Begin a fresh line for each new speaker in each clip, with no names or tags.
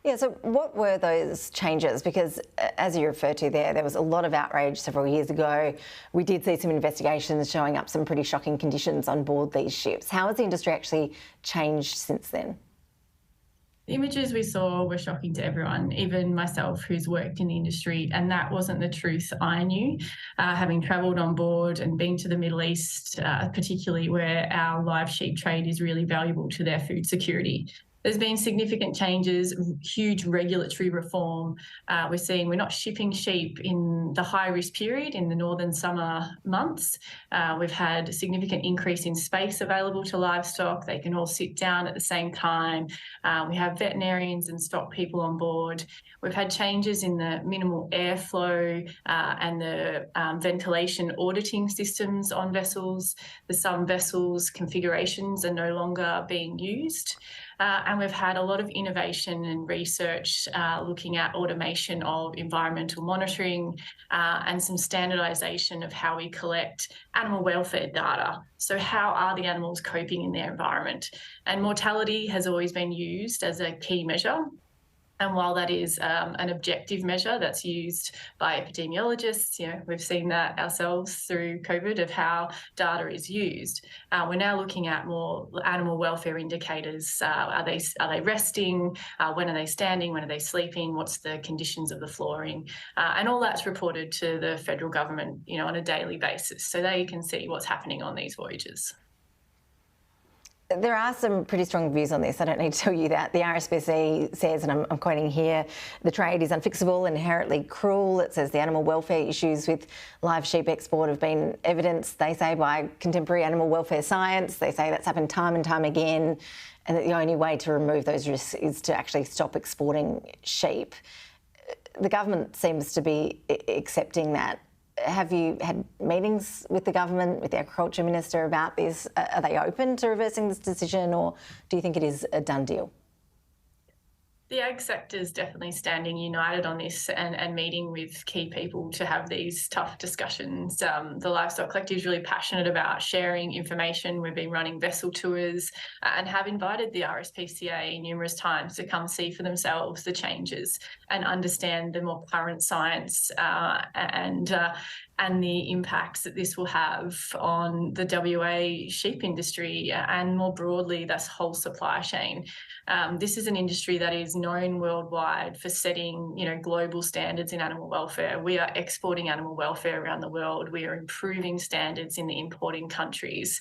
Yeah, so what were those changes? Because as you referred to there was a lot of outrage several years ago. We did see some investigations showing up some pretty shocking conditions on board these ships. How has the industry actually changed since then?
The images we saw were shocking to everyone, even myself who's worked in the industry, and that wasn't the truth I knew. Having travelled on board and been to the Middle East, particularly where our live sheep trade is really valuable to their food security. There's been significant changes, huge regulatory reform. We're not shipping sheep in the high risk period in the northern summer months. We've had a significant increase in space available to livestock. They can all sit down at the same time. We have veterinarians and stock people on board. We've had changes in the minimal airflow and the ventilation auditing systems on vessels. Some vessels configurations are no longer being used. And we've had a lot of innovation and research looking at automation of environmental monitoring and some standardisation of how we collect animal welfare data. So how are the animals coping in their environment? And mortality has always been used as a key measure. And while that is an objective measure that's used by epidemiologists, we've seen that ourselves through COVID of how data is used. We're now looking at more animal welfare indicators. Are they resting? When are they standing? When are they sleeping? What's the conditions of the flooring? And all that's reported to the federal government, on a daily basis, so they can see what's happening on these voyages.
There are some pretty strong views on this. I don't need to tell you that. The RSPC says, and I'm quoting here, the trade is unfixable and inherently cruel. It says the animal welfare issues with live sheep export have been evidenced, they say, by contemporary animal welfare science. They say that's happened time and time again, and that the only way to remove those risks is to actually stop exporting sheep. The government seems to be accepting that. Have you had meetings with the government, with the Agriculture Minister about this? Are they open to reversing this decision, or do you think it is a done deal?
The ag sector is definitely standing united on this and meeting with key people to have these tough discussions. The Livestock Collective is really passionate about sharing information. We've been running vessel tours and have invited the RSPCA numerous times to come see for themselves the changes and understand the more current science and the impacts that this will have on the WA sheep industry and more broadly this whole supply chain. This is an industry that is known worldwide for setting, global standards in animal welfare. We are exporting animal welfare around the world. We are improving standards in the importing countries.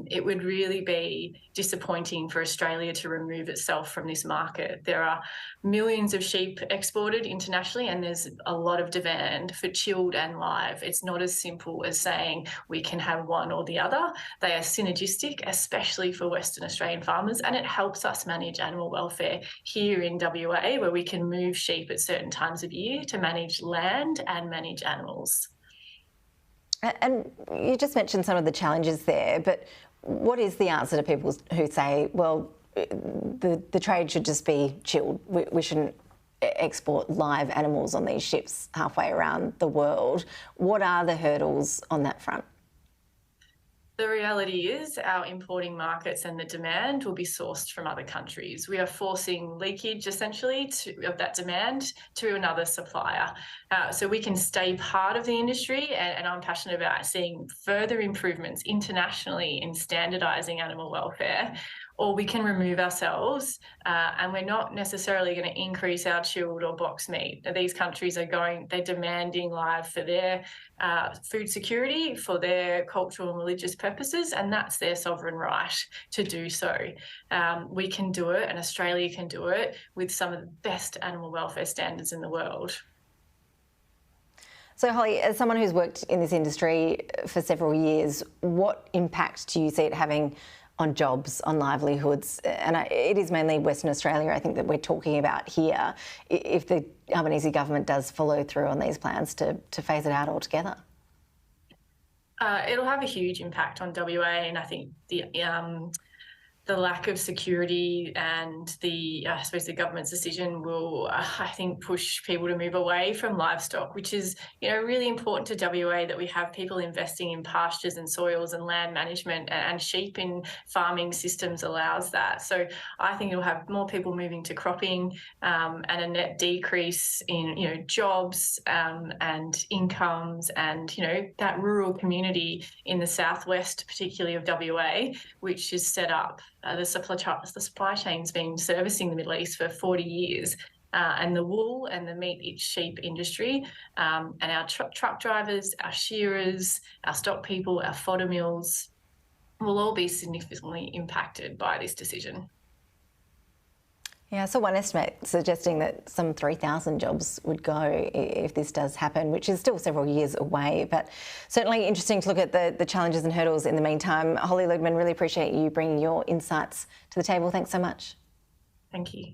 It would really be disappointing for Australia to remove itself from this market. There are millions of sheep exported internationally, and there's a lot of demand for chilled and live. It's not as simple as saying we can have one or the other. They are synergistic, especially for Western Australian farmers, and it helps us manage animal welfare here in WA, where we can move sheep at certain times of year to manage land and manage animals.
And you just mentioned some of the challenges there, but what is the answer to people who say, well, the trade should just be chilled? We shouldn't export live animals on these ships halfway around the world. What are the hurdles on that front?
The reality is our importing markets and the demand will be sourced from other countries. We are forcing leakage, essentially, of that demand to another supplier. So we can stay part of the industry, and I'm passionate about seeing further improvements internationally in standardising animal welfare, or we can remove ourselves and we're not necessarily going to increase our chilled or box meat. These countries they're demanding live for their food security, for their cultural and religious purposes, and that's their sovereign right to do so. We can do it, and Australia can do it with some of the best animal welfare standards in the world.
So, Holly, as someone who's worked in this industry for several years, what impact do you see it having on jobs, on livelihoods? And it is mainly Western Australia, I think, that we're talking about here, if the Albanese government does follow through on these plans to phase it out altogether.
It'll have a huge impact on WA, and I think the lack of security and I suppose the government's decision will, I think, push people to move away from livestock, which is, really important to WA, that we have people investing in pastures and soils and land management, and sheep in farming systems allows that. So I think you'll have more people moving to cropping, and a net decrease in, jobs and incomes, and, that rural community in the southwest, particularly of WA, which is set up. The supply chain's been servicing the Middle East for 40 years, and the wool and the meat sheep industry, and our truck drivers, our shearers, our stock people, our fodder mills will all be significantly impacted by this decision.
Yeah, so one estimate suggesting that some 3,000 jobs would go if this does happen, which is still several years away, but certainly interesting to look at the challenges and hurdles in the meantime. Holly Ludeman, really appreciate you bringing your insights to the table. Thanks so much.
Thank you.